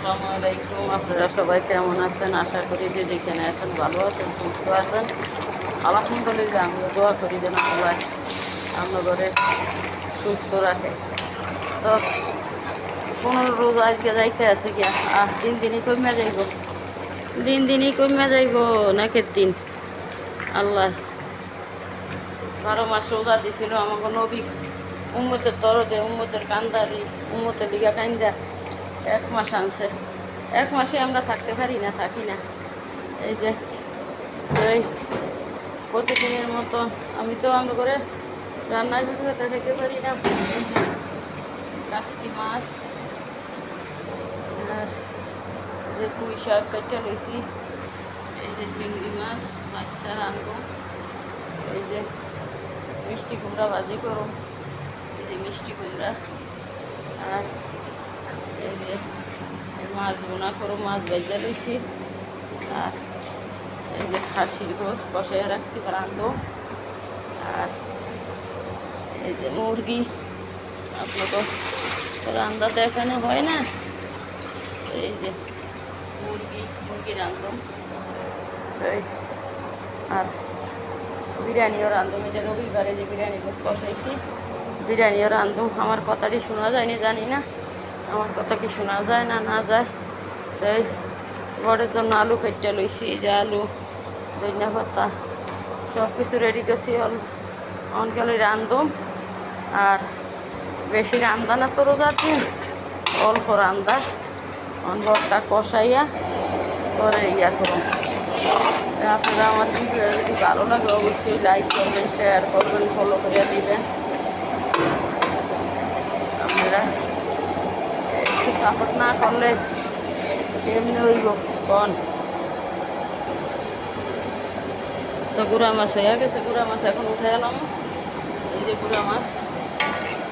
আসসালামু আলাইকুম। আপনারা সবাই কেমন আছেন? আশা করি যে যেখানে আছেন ভালো আছেন, সুস্থ আছেন। আলহামদুলিল্লাহ, আমিও দোয়া করি যেন আল্লাহ ঘরে সুস্থ রাখে। তো 15 রোজ আজকে যাইতে আছে গিয়া দিন দিনই কমে যাইব, দিন দিনই কমে যাইব। নাকের দিন আল্লাহ 12 মাস রোজা দিছিল আমাকে নবী উম্মতের দরদে, উম্মতের কান্দারি, উম্মতের লিগা কান্দা 1 মাস আনছে। 1 মাসে আমরা থাকতে পারি না, থাকি না। এই যে এই প্রতিদিনের মতো আমি তো আমরা করে রান্নার ভিতরে খাইতে পারি না। কাসকি মাছ আর যে পুঁই শাক কেটে লইছি, এই যে চিংড়ি মাছ মাছটা রাঁধবো, এই যে মিষ্টি কুমড়া ভাজি করো, এই যে মিষ্টি কুমড়া, আর এই যে মাছ বোনা করো, মাছ ভেজে লইছি, আর এই যে খাসির গোস কষাইয়া রাখছি রাঁধবো, আর এই যে মুরগি আপনার তো রান্না তো এখানে হয় না। এই যে মুরগি রাঁধবো, আর বিরিয়ানিও রাঁধবো। এই যে রবিবারে যে বিরিয়ানি গোস কষাইছি, বিরিয়ানিও রাঁধবো। আমার কথাটি শোনা যায়নি, জানি না আমার কথা কি শোনা যায় না না যায়। তাই বড়ের জন্য আলু কেটে লইছি, যে আলু ধনিয়া পাতা সব কিছু রেডি করছি। অনকালে রাঁধব, আর বেশি রান্দা না তো রোজার দিন, অল্প রান্দা। অনবরটা কষাইয়া করে ইয়া করুন। আপনারা আমার ভিডিও যদি ভালো লাগে অবশ্যই লাইক করবেন, শেয়ার করবেন, ফলো করে দিবেন। আপনারা একটু সাপোর্ট না করলে এমনি হইব কন। তো গুঁড়া মাছ হয়ে গেছে, গুঁড়া মাছ এখন উঠে এলাম। এই যে গুঁড়া মাছ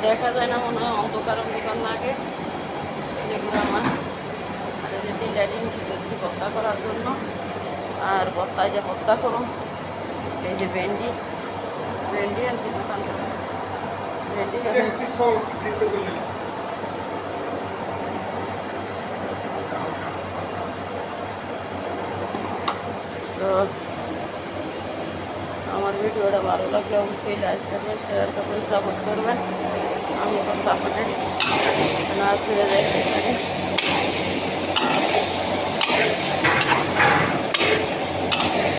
দেখা যায় না, মনে হয় অন্ধকার অন্ধকার লাগে। এই যে গুঁড়া মাছ, আর এই যে 3টা ডিম সিদ্ধ ভর্তা করার জন্য, আর ভর্তায় যে ভর্তা করুন। এই যে ভেন্ডি আনছি দোকান থেকে, ভেন্ডি তো আমার ভিডিওটা ভালো লাগলে অবশ্যই লাইক করবেন, শেয়ার করবেন, সাপোর্ট করবেন। আমি তো সাপোর্টে না ফিরে যাই।